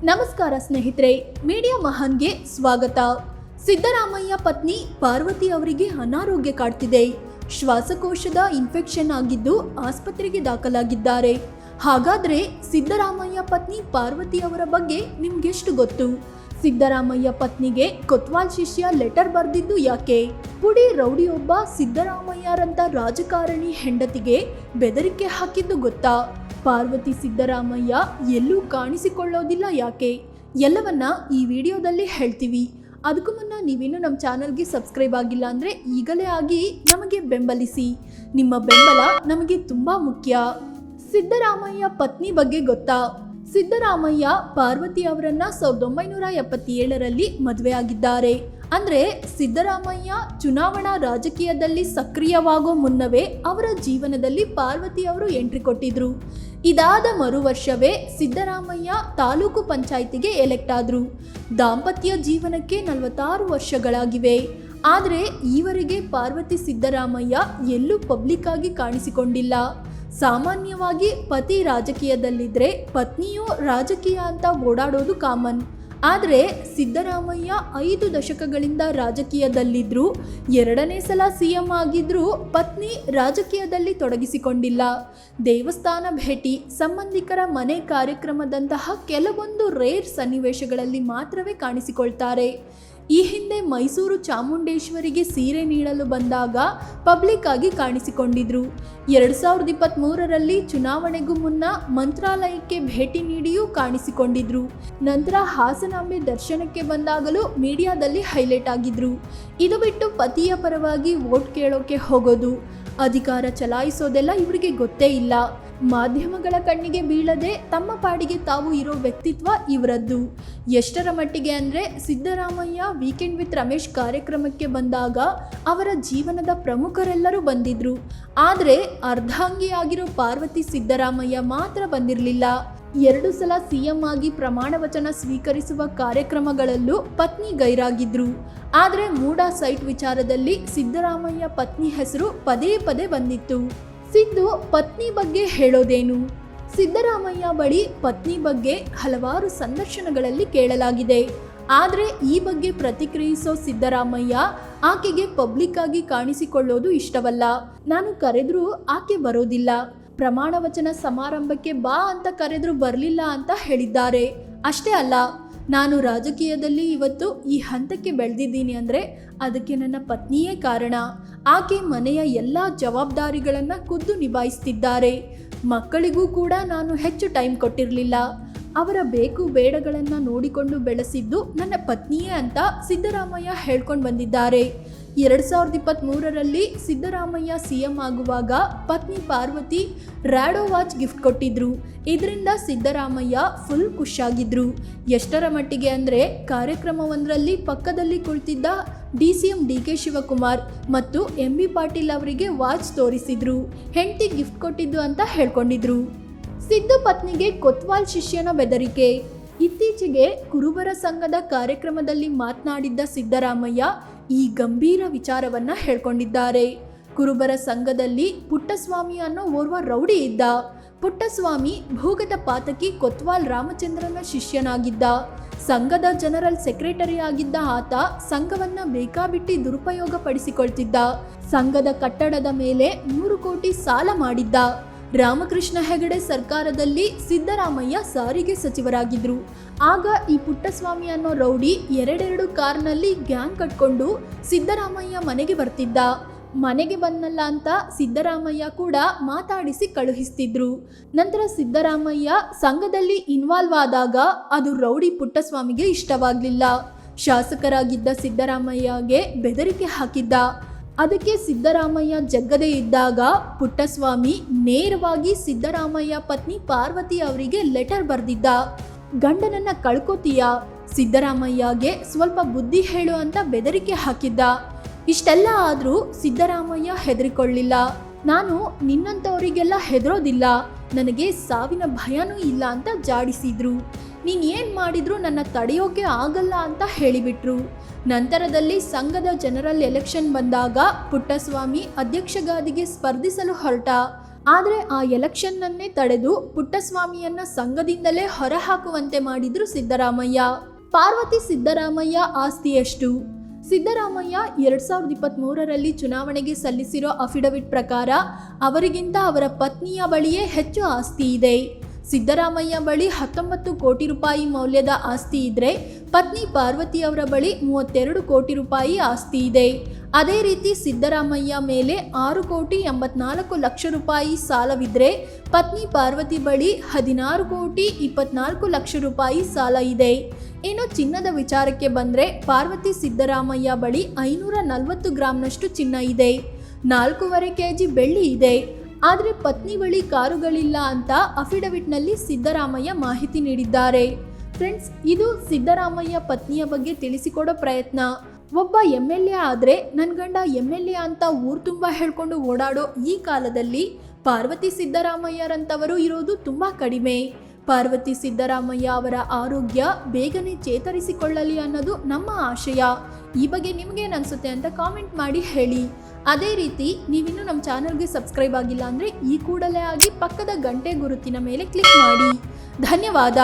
ನಮಸ್ಕಾರ ಸ್ನೇಹಿತರೆ, ಮೀಡಿಯಾ ಮಹಾನ್ಗೆ ಸ್ವಾಗತ. ಸಿದ್ದರಾಮಯ್ಯ ಪತ್ನಿ ಪಾರ್ವತಿ ಅವರಿಗೆ ಅನಾರೋಗ್ಯ ಕಾಡ್ತಿದೆ. ಶ್ವಾಸಕೋಶದ ಇನ್ಫೆಕ್ಷನ್ ಆಗಿದ್ದು ಆಸ್ಪತ್ರೆಗೆ ದಾಖಲಾಗಿದ್ದಾರೆ. ಹಾಗಾದ್ರೆ ಸಿದ್ದರಾಮಯ್ಯ ಪತ್ನಿ ಪಾರ್ವತಿ ಅವರ ಬಗ್ಗೆ ನಿಮ್ಗೆಷ್ಟು ಗೊತ್ತು? ಸಿದ್ದರಾಮಯ್ಯ ಪತ್ನಿಗೆ ಕೊತ್ವಾಲ್ ಶಿಷ್ಯ ಲೆಟರ್ ಬರೆದಿದ್ದು ಯಾಕೆ? ಪುಡಿ ರೌಡಿಯೊಬ್ಬ ಸಿದ್ದರಾಮಯ್ಯರಂತ ರಾಜಕಾರಣಿ ಹೆಂಡತಿಗೆ ಬೆದರಿಕೆ ಹಾಕಿದ್ದು ಗೊತ್ತಾ? ಪಾರ್ವತಿ ಸಿದ್ದರಾಮಯ್ಯ ಎಲ್ಲೂ ಕಾಣಿಸಿಕೊಳ್ಳೋದಿಲ್ಲ ಯಾಕೆ? ಎಲ್ಲವನ್ನ ಈ ವಿಡಿಯೋದಲ್ಲಿ ಹೇಳ್ತೀವಿ. ಅದಕ್ಕೂ ಮುನ್ನ ನೀವಿನ್ನೂ ನಮ್ಮ ಚಾನಲ್ಗೆ ಸಬ್ಸ್ಕ್ರೈಬ್ ಆಗಿಲ್ಲ ಅಂದರೆ ಈಗಲೇ ಆಗಿ ನಮಗೆ ಬೆಂಬಲಿಸಿ. ನಿಮ್ಮ ಬೆಂಬಲ ನಮಗೆ ತುಂಬ ಮುಖ್ಯ. ಸಿದ್ದರಾಮಯ್ಯ ಪತ್ನಿ ಬಗ್ಗೆ ಗೊತ್ತಾ? ಸಿದ್ದರಾಮಯ್ಯ ಪಾರ್ವತಿ ಅವರನ್ನ 1977ರಲ್ಲಿ ಮದುವೆ ಆಗಿದ್ದಾರೆ. ಅಂದ್ರೆ ಸಿದ್ದರಾಮಯ್ಯ ಚುನಾವಣಾ ರಾಜಕೀಯದಲ್ಲಿ ಸಕ್ರಿಯವಾಗೋ ಮುನ್ನವೇ ಅವರ ಜೀವನದಲ್ಲಿ ಪಾರ್ವತಿ ಅವರು ಎಂಟ್ರಿ ಕೊಟ್ಟಿದ್ರು. ಇದಾದ ಮರು ವರ್ಷವೇ ಸಿದ್ದರಾಮಯ್ಯ ತಾಲೂಕು ಪಂಚಾಯಿತಿಗೆ ಎಲೆಕ್ಟ್ ಆದ್ರು. ದಾಂಪತ್ಯ ಜೀವನಕ್ಕೆ 46 ವರ್ಷಗಳಾಗಿವೆ. ಆದರೆ ಈವರೆಗೆ ಪಾರ್ವತಿ ಸಿದ್ದರಾಮಯ್ಯ ಎಲ್ಲೂ ಪಬ್ಲಿಕ್ ಆಗಿ ಕಾಣಿಸಿಕೊಂಡಿಲ್ಲ. ಸಾಮಾನ್ಯವಾಗಿ ಪತಿ ರಾಜಕೀಯದಲ್ಲಿದ್ದರೆ ಪತ್ನಿಯೂ ರಾಜಕೀಯ ಅಂತ ಓಡಾಡೋದು ಕಾಮನ್. ಆದರೆ ಸಿದ್ದರಾಮಯ್ಯ 5 ದಶಕಗಳಿಂದ ರಾಜಕೀಯದಲ್ಲಿದ್ದರೂ 2ನೇ ಸಲ CM ಆಗಿದ್ರೂ ಪತ್ನಿ ರಾಜಕೀಯದಲ್ಲಿ ತೊಡಗಿಸಿಕೊಂಡಿಲ್ಲ. ದೇವಸ್ಥಾನ ಭೇಟಿ, ಸಂಬಂಧಿಕರ ಮನೆ ಕಾರ್ಯಕ್ರಮದಂತಹ ಕೆಲವೊಂದು ರೇರ್ ಸನ್ನಿವೇಶಗಳಲ್ಲಿ ಮಾತ್ರವೇ ಕಾಣಿಸಿಕೊಳ್ತಾರೆ. ಈ ಹಿಂದೆ ಮೈಸೂರು ಚಾಮುಂಡೇಶ್ವರಿಗೆ ಸೀರೆ ನೀಡಲು ಬಂದಾಗ ಪಬ್ಲಿಕ್ ಆಗಿ ಕಾಣಿಸಿಕೊಂಡಿದ್ರು. 2023ರಲ್ಲಿ ಚುನಾವಣೆಗೂ ಮುನ್ನ ಮಂತ್ರಾಲಯಕ್ಕೆ ಭೇಟಿ ನೀಡಿಯೂ ಕಾಣಿಸಿಕೊಂಡಿದ್ರು. ನಂತರ ಹಾಸನಾಂಬೆ ದರ್ಶನಕ್ಕೆ ಬಂದಾಗಲೂ ಮೀಡಿಯಾದಲ್ಲಿ ಹೈಲೈಟ್ ಆಗಿದ್ರು. ಇದು ಬಿಟ್ಟು ಪತಿಯ ಪರವಾಗಿ ವೋಟ್ ಕೇಳೋಕೆ ಹೋಗೋದು, ಅಧಿಕಾರ ಚಲಾಯಿಸೋದೆಲ್ಲ ಇವರಿಗೆ ಗೊತ್ತೇ ಇಲ್ಲ. ಮಾಧ್ಯಮಗಳ ಕಣ್ಣಿಗೆ ಬೀಳದೆ ತಮ್ಮ ಪಾಡಿಗೆ ತಾವು ಇರೋ ವ್ಯಕ್ತಿತ್ವ ಇವರದ್ದು. ಎಷ್ಟರ ಮಟ್ಟಿಗೆ ಅಂದರೆ ಸಿದ್ದರಾಮಯ್ಯ ವೀಕೆಂಡ್ ವಿತ್ ರಮೇಶ್ ಕಾರ್ಯಕ್ರಮಕ್ಕೆ ಬಂದಾಗ ಅವರ ಜೀವನದ ಪ್ರಮುಖರೆಲ್ಲರೂ ಬಂದಿದ್ರು. ಆದರೆ ಅರ್ಧಾಂಗಿಯಾಗಿರೋ ಪಾರ್ವತಿ ಸಿದ್ದರಾಮಯ್ಯ ಮಾತ್ರ ಬಂದಿರಲಿಲ್ಲ. 2 ಸಲ CM ಆಗಿ ಪ್ರಮಾಣ ವಚನ ಸ್ವೀಕರಿಸುವ ಕಾರ್ಯಕ್ರಮಗಳಲ್ಲೂ ಪತ್ನಿ ಗೈರಾಗಿದ್ರು. ಆದರೆ ಮೂಡಾ ಸೈಟ್ ವಿಚಾರದಲ್ಲಿ ಸಿದ್ದರಾಮಯ್ಯ ಪತ್ನಿ ಹೆಸರು ಪದೇ ಪದೇ ಬಂದಿತ್ತು. ಸಿದ್ದು ಪತ್ನಿ ಬಗ್ಗೆ ಹೇಳೋದೇನು? ಸಿದ್ದರಾಮಯ್ಯ ಬಳಿ ಪತ್ನಿ ಬಗ್ಗೆ ಹಲವಾರು ಸಂದರ್ಶನಗಳಲ್ಲಿ ಕೇಳಲಾಗಿದೆ. ಆದರೆ ಈ ಬಗ್ಗೆ ಪ್ರತಿಕ್ರಿಯಿಸೋ ಸಿದ್ದರಾಮಯ್ಯ ಆಕೆಗೆ ಪಬ್ಲಿಕ್ ಆಗಿ ಕಾಣಿಸಿಕೊಳ್ಳೋದು ಇಷ್ಟವಲ್ಲ. ನಾನು ಕರೆದ್ರೂ ಆಕೆ ಬರೋದಿಲ್ಲ. ಪ್ರಮಾಣ ವಚನ ಸಮಾರಂಭಕ್ಕೆ ಬಾ ಅಂತ ಕರೆದ್ರೂ ಬರಲಿಲ್ಲ ಅಂತ ಹೇಳಿದ್ದಾರೆ. ಅಷ್ಟೇ ಅಲ್ಲ, ನಾನು ರಾಜಕೀಯದಲ್ಲಿ ಇವತ್ತು ಈ ಹಂತಕ್ಕೆ ಬೆಳೆದಿದ್ದೀನಿ ಅಂದರೆ ಅದಕ್ಕೆ ನನ್ನ ಪತ್ನಿಯೇ ಕಾರಣ. ಆಕೆ ಮನೆಯ ಎಲ್ಲ ಜವಾಬ್ದಾರಿಗಳನ್ನು ಖುದ್ದು ನಿಭಾಯಿಸ್ತಿದ್ದಾರೆ. ಮಕ್ಕಳಿಗೂ ಕೂಡ ನಾನು ಹೆಚ್ಚು ಟೈಮ್ ಕೊಟ್ಟಿರಲಿಲ್ಲ. ಅವರ ಬೇಕು ಬೇಡಗಳನ್ನು ನೋಡಿಕೊಂಡು ಬೆಳೆಸಿದ್ದು ನನ್ನ ಪತ್ನಿಯೇ ಅಂತ ಸಿದ್ದರಾಮಯ್ಯ ಹೇಳ್ಕೊಂಡು ಬಂದಿದ್ದಾರೆ. 2023ರಲ್ಲಿ ಸಿದ್ದರಾಮಯ್ಯ CM ಆಗುವಾಗ ಪತ್ನಿ ಪಾರ್ವತಿ ರ್ಯಾಡೋ ವಾಚ್ ಗಿಫ್ಟ್ ಕೊಟ್ಟಿದ್ರು. ಇದರಿಂದ ಸಿದ್ದರಾಮಯ್ಯ ಫುಲ್ ಖುಷಿಯಾಗಿದ್ರು. ಎಷ್ಟರ ಮಟ್ಟಿಗೆ ಅಂದರೆ ಕಾರ್ಯಕ್ರಮವೊಂದರಲ್ಲಿ ಪಕ್ಕದಲ್ಲಿ ಕುಳಿತಿದ್ದ DCM DK ಶಿವಕುಮಾರ್ ಮತ್ತು MB ಪಾಟೀಲ್ ಅವರಿಗೆ ವಾಚ್ ತೋರಿಸಿದ್ರು. ಹೆಂಡತಿ ಗಿಫ್ಟ್ ಕೊಟ್ಟಿದ್ದು ಅಂತ ಹೇಳ್ಕೊಂಡಿದ್ರು. ಸಿದ್ದು ಪತ್ನಿಗೆ ಕೊತ್ವಾಲ್ ಶಿಷ್ಯನ ಬೆದರಿಕೆ. ಇತ್ತೀಚೆಗೆ ಕುರುಬರ ಸಂಘದ ಕಾರ್ಯಕ್ರಮದಲ್ಲಿ ಮಾತನಾಡಿದ್ದ ಸಿದ್ದರಾಮಯ್ಯ ಈ ಗಂಭೀರ ವಿಚಾರವನ್ನ ಹೇಳ್ಕೊಂಡಿದ್ದಾರೆ. ಕುರುಬರ ಸಂಘದಲ್ಲಿ ಪುಟ್ಟಸ್ವಾಮಿ ಅನ್ನೋ ಓರ್ವ ರೌಡಿ ಇದ್ದ. ಪುಟ್ಟಸ್ವಾಮಿ ಭೂಗತ ಪಾತಕಿ ಕೊತ್ವಾಲ್ ರಾಮಚಂದ್ರನ ಶಿಷ್ಯನಾಗಿದ್ದ. ಸಂಘದ ಜನರಲ್ ಸೆಕ್ರೆಟರಿ ಆಗಿದ್ದ ಆತ ಸಂಘವನ್ನ ಬೇಕಾಬಿಟ್ಟಿ ದುರುಪಯೋಗ ಪಡಿಸಿಕೊಳ್ತಿದ್ದ. ಸಂಘದ ಕಟ್ಟಡದ ಮೇಲೆ 100 ಕೋಟಿ ಸಾಲ ಮಾಡಿದ್ದ. ರಾಮಕೃಷ್ಣ ಹೆಗಡೆ ಸರ್ಕಾರದಲ್ಲಿ ಸಿದ್ದರಾಮಯ್ಯ ಸಾರಿಗೆ ಸಚಿವರಾಗಿದ್ರು. ಆಗ ಈ ಪುಟ್ಟಸ್ವಾಮಿ ಅನ್ನೋ ರೌಡಿ 2 ಕಾರ್ನಲ್ಲಿ ಗ್ಯಾಂಗ್ ಕಟ್ಕೊಂಡು ಸಿದ್ದರಾಮಯ್ಯ ಮನೆಗೆ ಬರ್ತಿದ್ದ. ಮನೆಗೆ ಬಂದಲ್ಲ ಅಂತ ಸಿದ್ದರಾಮಯ್ಯ ಕೂಡ ಮಾತಾಡಿಸಿ ಕಳುಹಿಸ್ತಿದ್ರು. ನಂತರ ಸಿದ್ದರಾಮಯ್ಯ ಸಂಘದಲ್ಲಿ ಇನ್ವಾಲ್ವ್ ಆದಾಗ ಅದು ರೌಡಿ ಪುಟ್ಟಸ್ವಾಮಿಗೆ ಇಷ್ಟವಾಗಲಿಲ್ಲ. ಶಾಸಕರಾಗಿದ್ದ ಸಿದ್ದರಾಮಯ್ಯಗೆ ಬೆದರಿಕೆ ಹಾಕಿದ್ದ. ಅದಕ್ಕೆ ಸಿದ್ದರಾಮಯ್ಯ ಜಗ್ಗದೇ ಇದ್ದಾಗ ಪುಟ್ಟಸ್ವಾಮಿ ನೇರವಾಗಿ ಸಿದ್ದರಾಮಯ್ಯ ಪತ್ನಿ ಪಾರ್ವತಿ ಅವರಿಗೆ ಲೆಟರ್ ಬರೆದಿದ್ದ. ಗಂಡನನ್ನ ಕಳ್ಕೋತೀಯಾ, ಸಿದ್ದರಾಮಯ್ಯಗೆ ಸ್ವಲ್ಪ ಬುದ್ಧಿ ಹೇಳು ಅಂತ ಬೆದರಿಕೆ ಹಾಕಿದ್ದ. ಇಷ್ಟೆಲ್ಲ ಆದರೂ ಸಿದ್ದರಾಮಯ್ಯ ಹೆದರಿಕೊಳ್ಳಿಲ್ಲ. ನಾನು ನಿನ್ನಂಥವರಿಗೆಲ್ಲ ಹೆದರೋದಿಲ್ಲ, ನನಗೆ ಸಾವಿನ ಭಯನೂ ಇಲ್ಲ ಅಂತ ಜಾಡಿಸಿದ್ರು. ನೀನು ಏನು ಮಾಡಿದ್ರು ನನ್ನ ತಡೆಯೋಕೆ ಆಗಲ್ಲ ಅಂತ ಹೇಳಿಬಿಟ್ರು. ನಂತರದಲ್ಲಿ ಸಂಘದ ಜನರಲ್ ಎಲೆಕ್ಷನ್ ಬಂದಾಗ ಪುಟ್ಟಸ್ವಾಮಿ ಅಧ್ಯಕ್ಷ ಗಾದಿಗೆ ಸ್ಪರ್ಧಿಸಲು ಹೊರಟ. ಆದರೆ ಆ ಎಲೆಕ್ಷನ್ನನ್ನೇ ತಡೆದು ಪುಟ್ಟಸ್ವಾಮಿಯನ್ನ ಸಂಘದಿಂದಲೇ ಹೊರಹಾಕುವಂತೆ ಮಾಡಿದ್ರು ಸಿದ್ದರಾಮಯ್ಯ. ಪಾರ್ವತಿ ಸಿದ್ದರಾಮಯ್ಯ ಆಸ್ತಿ ಎಷ್ಟು? ಸಿದ್ದರಾಮಯ್ಯ 2023ರಲ್ಲಿ ಚುನಾವಣೆಗೆ ಸಲ್ಲಿಸಿರೋ ಅಫಿಡವಿಟ್ ಪ್ರಕಾರ ಅವರಿಗಿಂತ ಅವರ ಪತ್ನಿಯ ಬಳಿಯೇ ಹೆಚ್ಚು ಆಸ್ತಿ ಇದೆ. ಸಿದ್ದರಾಮಯ್ಯ ಬಳಿ 19 ಕೋಟಿ ರೂಪಾಯಿ ಮೌಲ್ಯದ ಆಸ್ತಿ ಇದ್ರೆ ಪತ್ನಿ ಪಾರ್ವತಿ ಅವರ ಬಳಿ 32 ಕೋಟಿ ರೂಪಾಯಿ ಆಸ್ತಿ ಇದೆ. ಅದೇ ರೀತಿ ಸಿದ್ದರಾಮಯ್ಯ ಮೇಲೆ 6 ಕೋಟಿ 84 ಲಕ್ಷ ರೂಪಾಯಿ ಸಾಲವಿದ್ರೆ ಪತ್ನಿ ಪಾರ್ವತಿ ಬಳಿ 16 ಕೋಟಿ 24 ಲಕ್ಷ ರೂಪಾಯಿ ಸಾಲ ಇದೆ. ಇನ್ನು ಚಿನ್ನದ ವಿಚಾರಕ್ಕೆ ಬಂದರೆ ಪಾರ್ವತಿ ಸಿದ್ದರಾಮಯ್ಯ ಬಳಿ 540 ಗ್ರಾಂನಷ್ಟು ಚಿನ್ನ ಇದೆ, 4.5 kg ಬೆಳ್ಳಿ ಇದೆ. ಆದರೆ ಪತ್ನಿ ಬಳಿ ಕಾರುಗಳಿಲ್ಲ ಅಂತ ಅಫಿಡವಿಟ್ನಲ್ಲಿ ಸಿದ್ದರಾಮಯ್ಯ ಮಾಹಿತಿ ನೀಡಿದ್ದಾರೆ. ಫ್ರೆಂಡ್ಸ್, ಇದು ಸಿದ್ದರಾಮಯ್ಯ ಪತ್ನಿಯ ಬಗ್ಗೆ ತಿಳಿಸಿಕೊಡೋ ಪ್ರಯತ್ನ. ಒಬ್ಬ MLA ಆದರೆ ನನ್ನ ಗಂಡ MLA ಅಂತ ಊರು ತುಂಬ ಹೇಳ್ಕೊಂಡು ಓಡಾಡೋ ಈ ಕಾಲದಲ್ಲಿ ಪಾರ್ವತಿ ಸಿದ್ದರಾಮಯ್ಯರಂಥವರು ಇರೋದು ತುಂಬ ಕಡಿಮೆ. ಪಾರ್ವತಿ ಸಿದ್ದರಾಮಯ್ಯ ಅವರ ಆರೋಗ್ಯ ಬೇಗನೆ ಚೇತರಿಸಿಕೊಳ್ಳಲಿ ಅನ್ನೋದು ನಮ್ಮ ಆಶಯ. ಈ ಬಗ್ಗೆ ನಿಮಗೇನು ಅನಿಸುತ್ತೆ ಅಂತ ಕಾಮೆಂಟ್ ಮಾಡಿ ಹೇಳಿ. ಅದೇ ರೀತಿ ನೀವಿನ್ನೂ ನಮ್ಮ ಚಾನಲ್ಗೆ ಸಬ್ಸ್ಕ್ರೈಬ್ ಆಗಿಲ್ಲ ಅಂದರೆ ಈ ಕೂಡಲೇ ಆಗಿ ಪಕ್ಕದ ಗಂಟೆ ಗುರುತಿನ ಮೇಲೆ ಕ್ಲಿಕ್ ಮಾಡಿ. ಧನ್ಯವಾದ.